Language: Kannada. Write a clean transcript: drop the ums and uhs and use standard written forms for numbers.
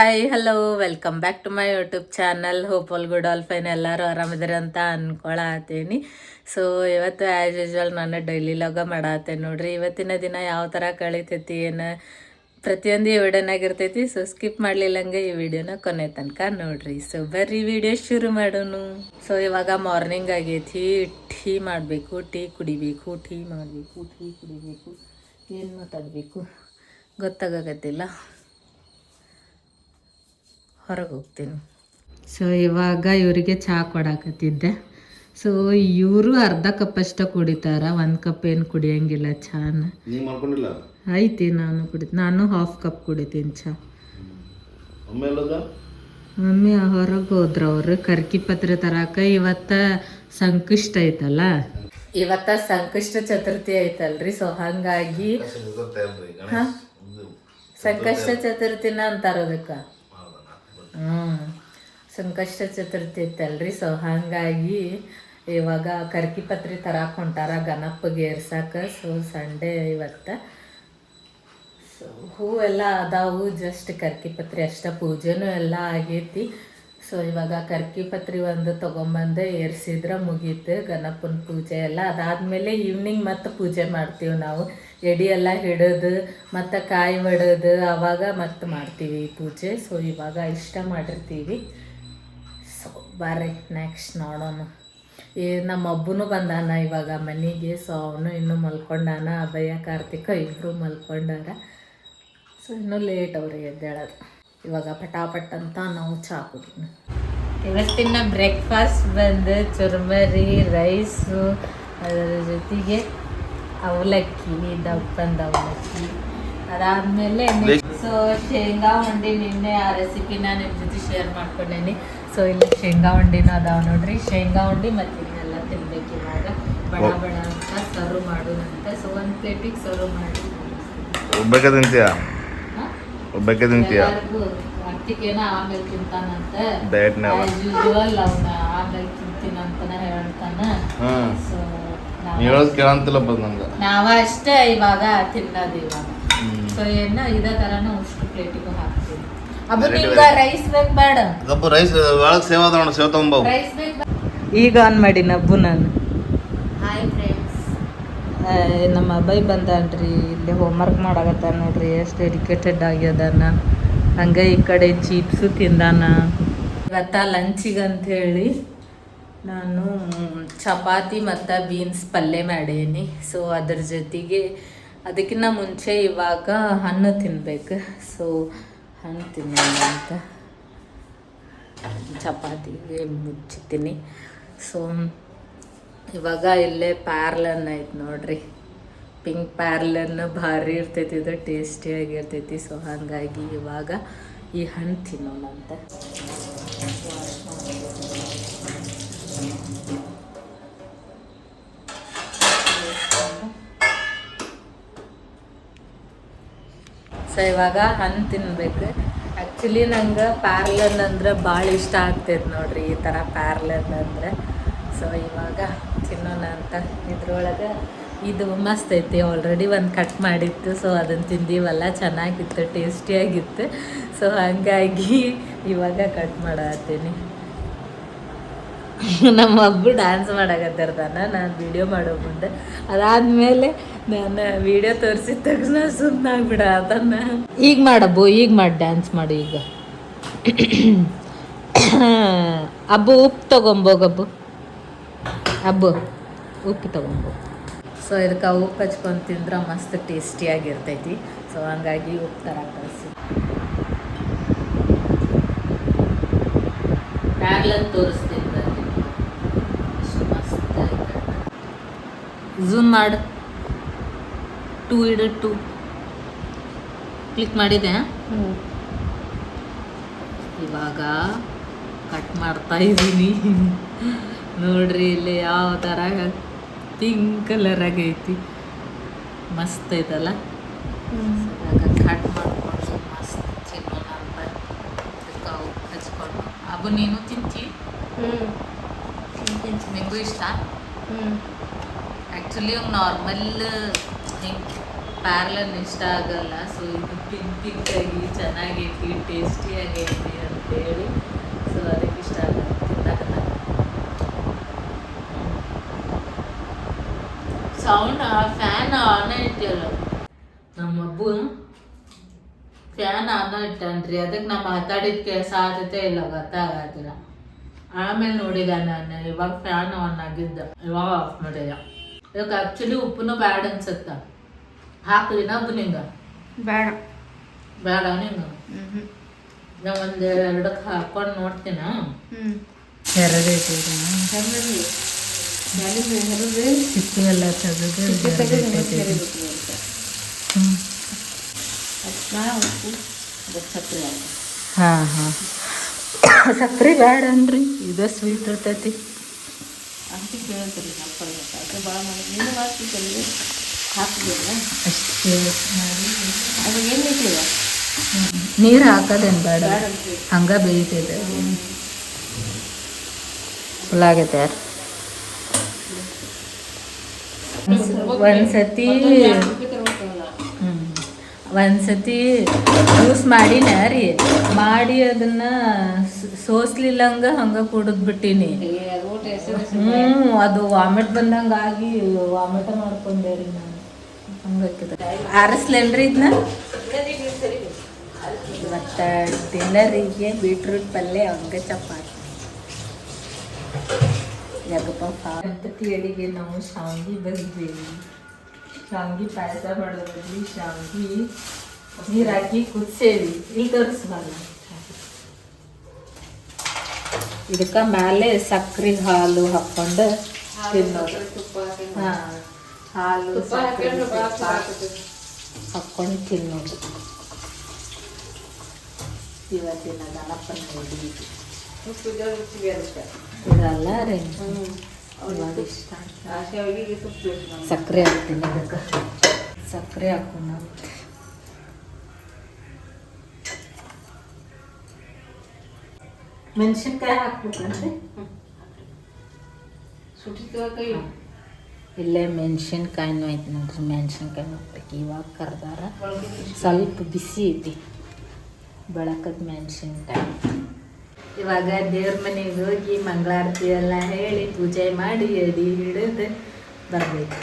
Hi hello welcome back to my YouTube channel. Hope all good all fine, ಎಲ್ಲರೂ ಆರಾಮಿದ್ದಾರೆ ಅಂತ ಅನ್ಕೊಳತ್ತೀನಿ. ಸೊ ಇವತ್ತು ಆ್ಯಸ್ ಯೂಶ್ವಲ್ ನಾನು ಡೈಲಿ ಲಾಗ ಮಾಡತ್ತೇನೆ ನೋಡ್ರಿ. ಇವತ್ತಿನ ದಿನ ಯಾವ ಥರ ಕಳೀತೈತಿ ಏನು ಪ್ರತಿಯೊಂದು ಈ ವಿಡಿಯೋನಾಗಿರ್ತೈತಿ. ಸೊ ಸ್ಕಿಪ್ ಮಾಡಲಿಲ್ಲಂಗೆ ಈ ವಿಡಿಯೋನ ಕೊನೆ ತನಕ ನೋಡ್ರಿ. ಸೊ ಬರ್ರಿ ವಿಡಿಯೋ ಶುರು ಮಾಡೋಣ. ಸೊ ಇವಾಗ ಮಾರ್ನಿಂಗ್ ಆಗೈತಿ, ಟೀ ಮಾಡಬೇಕು, ಟೀ ಕುಡಿಬೇಕು, ಟೀ ಕುಡಿಬೇಕು. ಏನು ಮಾತಾಡಬೇಕು ಗೊತ್ತಾಗತ್ತಿಲ್ಲ, ಹೊರಗೆ ಹೋಗ್ತೀನಿ. ಸೊ ಇವಾಗ ಇವರಿಗೆ ಚಹಾ ಕೊಡಾಕತ್ತಿದ್ದೆ. ಸೊ ಇವರು ಅರ್ಧ ಕಪ್ ಅಷ್ಟ ಕುಡಿತಾರ, 1 ಕಪ್ ಏನು ಕುಡಿಯಂಗಿಲ್ಲ ಚಾನ. ಐತಿ ನಾನು ಹಾಫ್ ಕಪ್ ಕುಡಿತೀನಿ ಚಹಾ. ಮಮ್ಮಿ ಹೊರಗೆ ಹೋದ್ರ ಅವರು ಕರ್ಕಿ ಪತ್ರೆ ತರಾಕ. ಇವತ್ತ ಸಂಕಷ್ಟ ಐತಲ್ಲ, ಇವತ್ತ ಸಂಕಷ್ಟ ಚತುರ್ಥಿ ಐತಲ್ರಿ. ಸೊ ಹಂಗಾಗಿ ಸಂಕಷ್ಟ ಚತುರ್ಥಿನ ಅಂತಾರ ಅದಕ್ಕೆ. ಸಂಕಷ್ಟ ಚತುರ್ಥಿ ಇತ್ತಲ್ರಿ. ಸೊ ಹಾಗಾಗಿ ಇವಾಗ ಕರ್ಕಿ ಪತ್ರಿ ತರಾಕ ಹೊಂಟಾರ ಗಣಪಗೆ ಏರ್ಸಾಕ. ಸೊ ಸಂಡೇ ಇವತ್ತು. ಸೊ ಹೂವೆಲ್ಲ ಅದಾವು, ಜಸ್ಟ್ ಕರ್ಕಿ ಪತ್ರಿ ಅಷ್ಟ, ಪೂಜೆನೂ ಎಲ್ಲ ಆಗೈತಿ. ಸೊ ಇವಾಗ ಕರ್ಕಿ ಪತ್ರಿ ಒಂದು ತೊಗೊಂಬಂದು ಏರ್ಸಿದ್ರೆ ಮುಗೀತು ಗಣಪನ ಪೂಜೆ ಎಲ್ಲ. ಅದಾದಮೇಲೆ ಈವ್ನಿಂಗ್ ಮತ್ತೆ ಪೂಜೆ ಮಾಡ್ತೀವಿ ನಾವು. ಎಡೆ ಎಲ್ಲ ಹಿಡಿದು ಮತ್ತು ಕಾಯಿ ಒಡೆದು ಆವಾಗ ಮತ್ತೆ ಮಾಡ್ತೀವಿ ಪೂಜೆ. ಸೊ ಇವಾಗ ಇಷ್ಟ ಮಾಡಿರ್ತೀವಿ. ಸೊ ಬರ್ರಿ ನೆಕ್ಸ್ಟ್ ನೋಡೋಣ. ನಮ್ಮ ಹಬ್ಬನೂ ಬಂದಾನ ಇವಾಗ ಮನೆಗೆ. ಸೊ ಅವನು ಇನ್ನೂ ಮಲ್ಕೊಂಡಾನ, ಅಭಯ ಕಾರ್ತಿಕ ಇಬ್ಬರು ಮಲ್ಕೊಂಡಾರ. ಸೊ ಇನ್ನೂ ಲೇಟ್ ಅವ್ರಿಗೆ ಎದ್ದೇಳೋದು. ಇವಾಗ ಪಟಾಪಟ್ ಅಂತ ನಾವು ಚಹಾ ಕುಡಿನ. ಇವತ್ತಿನ ಬ್ರೇಕ್ಫಾಸ್ಟ್ ಬಂದು ಚುರ್ಮರಿ ರೈಸು, ಅದರ ಜೊತೆಗೆ ಅವಲಕ್ಕಿ, ದಪ್ಪಂದು ಅವಲಕ್ಕಿ. ಅದಾದಮೇಲೆ ಸೊ ಶೇಂಗಾ ಉಂಡೆ, ನಿನ್ನೆ ಆ ರೆಸಿಪಿನ ನಿಮ್ಮ ಜೊತೆ ಶೇರ್ ಮಾಡ್ಕೊಂಡೇನಿ. ಸೊ ಇಲ್ಲಿ ಶೇಂಗಾ ಉಂಡಿನೂ ಅದಾವೆ ನೋಡ್ರಿ. ಶೇಂಗಾ ಉಂಡೆ ಮತ್ತು ಇನ್ನೆಲ್ಲ ತಿನ್ಬೇಕು ಇವಾಗ. ಬಡ ಅಂತ ಸರ್ವ್ ಮಾಡೋದಂತ. ಸೊ 1 ಪ್ಲೇಟಿಗೆ ಸರ್ವ್ ಮಾಡಿ ಅತ್ತಿಗೇನ ಆಮೇಲೆ ತಿಂತಾನಂತ. ಯೂಶುವಲ್ ಅವನ ಆಮೇಲೆ ತಿಂತೀನಂತನ ಹೇಳ್ತಾನ. ಸೊ ನಾವ ಅಷ್ಟೇ ಇವಾಗ ತಿನ್ನೋದು ಇವಾಗ. ಸೊ ಏನ ಇದೇ ಥರನ ಅಷ್ಟು ಪ್ಲೇಟಿಗೂ ಹಾಕ್ತೀವಿ. ಅಬ್ಬು ನಿಂಗ ರೈಸ್ ಬೇಕು ಬೇಡ? ರೈಸ್ ಬೇಕು. ಈಗ ಆನ್ ಮಾಡಿ ನಬ್ಬು ನಾನು. ಹಾಯ್ ಫ್ರೆಂಡ್ಸ್, ನಮ್ಮ ಅಬ್ಬಾಯಿ ಬಂದಾನ್ರಿ. ಇಲ್ಲಿ ಹೋಮ್ವರ್ಕ್ ಮಾಡಾಕತ್ತಾನ ನೋಡ್ರಿ, ಎಷ್ಟು ಡೆಡಿಕೇಟೆಡ್ ಆಗ್ಯದಾನ. ಹಂಗೆ ಈ ಕಡೆ ಚೀಪ್ಸು ತಿಂದಾನ. ಇವತ್ತ ಲಂಚಿಗೆ ಅಂಥೇಳಿ ನಾನು ಚಪಾತಿ ಮತ್ತು ಬೀನ್ಸ್ ಪಲ್ಯ ಮಾಡೀನಿ. ಸೊ ಅದ್ರ ಜೊತೆಗೆ ಅದಕ್ಕಿಂತ ಮುಂಚೆ ಇವಾಗ ಹಣ್ಣು ತಿನ್ಬೇಕು. ಸೊ ಹಣ್ಣು ತಿನ್ನೋಣ ಅಂತ ಚಪಾತಿಗೆ ಮುಚ್ಚಿತೀನಿ. ಸೊ ಇವಾಗ ಇಲ್ಲೇ ಪ್ಯಾರ್ಲನ್ ಐತೆ ನೋಡ್ರಿ, ಪಿಂಕ್ ಪ್ಯಾರ್ಲನ್ ಭಾರಿ ಇರ್ತೈತಿ, ಇದು ಟೇಸ್ಟಿಯಾಗಿರ್ತೈತಿ. ಸೊ ಹಾಗಾಗಿ ಇವಾಗ ಈ ಹಣ್ಣು ತಿನ್ನೋಣ ಅಂತ. ಸೊ ಇವಾಗ ಹಣ್ಣು ತಿನ್ಬೇಕು. ಆ್ಯಕ್ಚುಲಿ ನಂಗೆ ಪ್ಯಾರ್ಲನ್ ಅಂದ್ರೆ ಭಾಳ ಇಷ್ಟ ಆಗ್ತೈತೆ ನೋಡ್ರಿ, ಈ ಥರ ಪ್ಯಾರ್ಲನ್ ಅಂದರೆ. ಸೊ ಇವಾಗ ತಿನ್ನೋಣ ಅಂತ. ಇದ್ರೊಳಗೆ ಇದು ಮಸ್ತ್ ಐತಿ, ಆಲ್ರೆಡಿ ಒಂದು ಕಟ್ ಮಾಡಿತ್ತು. ಸೊ ಅದನ್ನು ತಿಂದೀವಲ್ಲ, ಚೆನ್ನಾಗಿತ್ತು, ಟೇಸ್ಟಿಯಾಗಿತ್ತು. ಸೊ ಹಾಗಾಗಿ ಇವಾಗ ಕಟ್ ಮಾಡತ್ತೀನಿ. ನಮ್ಮ ಹಬ್ಬ ಡ್ಯಾನ್ಸ್ ಮಾಡಾಕತ್ತಿರ್ತಾನೆ ನಾನು ವಿಡಿಯೋ ಮಾಡೋ ಮುಂದೆ. ಅದಾದಮೇಲೆ ನಾನು ವಿಡಿಯೋ ತೋರಿಸಿದ ತಕ್ಷಣ ಸುಮ್ಮನಾಗ್ಬಿಡ ಅದನ್ನು. ಈಗ ಮಾಡಬ್ಬು, ಈಗ ಮಾಡಿ ಡ್ಯಾನ್ಸ್ ಮಾಡು ಈಗ. ಅಬ್ಬು ಉಪ್ಪು ತೊಗೊಂಬೋಗಬ್ಬು, ಅಬ್ಬು ಉಪ್ಪು ತೊಗೊಂಬೋ. ಸೊ ಇದಕ್ಕೆ ಉಪ್ಪು ಹಚ್ಕೊಂಡು ತಿಂದ್ರೆ ಮಸ್ತ್ ಟೇಸ್ಟಿಯಾಗಿರ್ತೈತಿ. ಸೊ ಹಂಗಾಗಿ ಉಪ್ಪು ಥರ ಕಳಿಸಿ ಪ್ಯಾರ್ಲನ್ ತೋರಿಸ್ತೀನಿ. ಮಸ್ತ್ ಝೂಮ್ ಮಾಡು, 2 ಇಡು, 2 ಕ್ಲಿಕ್ ಮಾಡಿದೆ. ಇವಾಗ ಕಟ್ ಮಾಡ್ತಾ ಇದ್ದೀನಿ ನೋಡ್ರಿ. ಇಲ್ಲಿ ಯಾವ ಥರ ಪಿಂಕ್ ಕಲರ್ ಆಗೈತಿ, ಮಸ್ತ್ ಐತಲ್ಲ. ಕಟ್ ಮಾಡ್ಕೊಂಡು ಮಸ್ತ್ ತಿನ್ನೋಣ ಅಂತ ಉಪ್ಪು ಹಚ್ಕೊಂಡು. ಅಬ್ಬು ನೀನು ತಿಂತಿ? ನಿಂಗೂ ಇಷ್ಟ? ಆ್ಯಕ್ಚುಲಿ ನಾರ್ಮಲ್ ಹಿಂಗೆ ಪ್ಯಾರ್ಲನ್ ಇಷ್ಟ ಆಗಲ್ಲ. ಸೊ ಇದು ಪಿಂಕ್ ಆಗಿ ಚೆನ್ನಾಗೈತಿ ಟೇಸ್ಟಿಯಾಗೈತಿ ಅಂತೇಳಿ. ಸೊ ಅದಕ್ಕೆ ಇಷ್ಟ ಆಗುತ್ತೆ. ಸೌಂಡ್ ಫ್ಯಾನ್ ಆನ್ ಐತಿಯಲ್ಲ, ನಮ್ಮ ಅಬ್ಬು ಫ್ಯಾನ್ ಆನ್ ಇಟ್ಟನ್ರಿ. ಅದಕ್ಕೆ ನಾ ಮಾತಾಡಿದ ಕೆಲಸ ಆಗತ್ತೆ ಇಲ್ಲ ಗೊತ್ತಾಗತ್ತಿಲ್ಲ. ಆಮೇಲೆ ನೋಡಿದ ನಾನು ಇವಾಗ ಫ್ಯಾನ್ ಆನ್ ಆಗಿದ್ದ, ಇವಾಗ ಆಫ್ ಮಾಡಿದ. ಇದಕ್ಕೆ ಆ್ಯಕ್ಚುಲಿ ಉಪ್ಪುನು ಬ್ಯಾಡ ಅನ್ಸತ್ತ. ಹಾಕ್ಲಿನ ಅಬ್ಬು ನಿಂಗ? ಬೇಡ ಬೇಡ ನಿಂಗ? ನಾ ಒಂದು ಎರಡಕ್ಕೆ ಹಾಕೊಂಡು ನೋಡ್ತೀನ. ಸಿಪ್ಪೆ ಎಲ್ಲ ಹಾಂ ಹಾಂ ಸಕ್ರೆ ಬೇಡ ಅನ್ರಿ, ಇದು ಸ್ವೀಟ್ ಇರ್ತೈತಿ ಅಂತ ಕೇಳ್ತೀರಿ. ಅದು ಭಾಳ ಮಾಡಿ ನೀನು ಹಾಕ್ತಿದ್ದಲ್ರಿ ಹಾಕ್ತಿದ್ದಿಲ್ಲ ಅಷ್ಟೇ ಮಾಡಿ. ಅದು ಏನೈತಿ ನೀರು ಹಾಕೋದೇನು ಬೇಡ, ಹಂಗೆ ಬೇಯ್ತೈತೆ. ಫುಲ್ ಆಗೈತೆ. ಒಂದ್ಸತಿ ಜ್ಯೂಸ್ ಮಾಡಿನ ರೀ, ಮಾಡಿ ಅದನ್ನ ಸೋಸ್ಲಿಲ್ಲಂಗ ಹಂಗ ಕುಡಿದ್ ಬಿಟ್ಟಿನಿ. ಅದು ವಾಮಿಟ್ ಬಂದಂಗಾಗಿ ವಾಮಿಟ ಮಾಡ್ಕೊಂಡೆ ರೀ ನಾನು. ಹಂಗಾಕಿದ ಆರಿಸ್ಲೇನ್ರಿ ಇದನ್ನ. ಮತ್ತು ಡಿನ್ನರಿಗೆ ಬೀಟ್ರೂಟ್ ಪಲ್ಯ ಹಂಗೆ ಚಪಾತಿ. ಗಣಪತಿ ಅಡಿಗೆ ನಾವು ಶಾವ್ಗಿ ಬರಿದೇವಿ. ಶಾವ್ಗಿ ಪಾಯಸ ಮಾಡೋದ್ರಲ್ಲಿ ಶಾವ್ಗಿ ನೀರು ಹಾಕಿ ಕುದಿಸೇವಿ. ಇಲ್ಲಿ ತೋರಿಸ್ಬಾರ್ದು. ಇದಕ್ಕೆ ಮೇಲೆ ಸಕ್ಕರೆ ಹಾಲು ಹಾಕ್ಕೊಂಡು ತಿನ್ನೋದು. ಹಾಂ, ಹಾಲು ಹಾಕ್ಕೊಂಡು ತಿನ್ನೋದು. ಇವತ್ತಿನ ಗಣಪನ ಅಡಿಗೆ ಇದಲ್ಲ ರೀ. ಇವಾಗ ಇಷ್ಟ ಸಕ್ಕರೆ ಹಾಕ್ತೀನಿ. ಅದಕ್ಕೆ ಸಕ್ಕರೆ ಹಾಕೋಣ. ಮೆಣಸಿನ್ಕಾಯಿ ಹಾಕ್ಬೇಕಂದ್ರೆ ಇಲ್ಲೇ ಮೆಣಸಿನ್ಕಾಯಿನೂ ಐತೆ ನೋಡ್ರಿ. ಮೆಣಸಿನ್ಕಾಯಿ ಹಾಕ್ಬೇಕು. ಇವಾಗ ಕರ್ದಾರ ಸ್ವಲ್ಪ ಬಿಸಿ ಐತಿ ಬೆಳಕದ ಮೆಣಸಿನ್ಕಾಯಿ. ಇವಾಗ ದೇವ್ರ ಮನೆಗೆ ಹೋಗಿ ಮಂಗಳಾರತಿ ಎಲ್ಲ ಹೇಳಿ ಪೂಜೆ ಮಾಡಿ ಎಡಿ ಹಿಡಿದು ಬರಬೇಕು.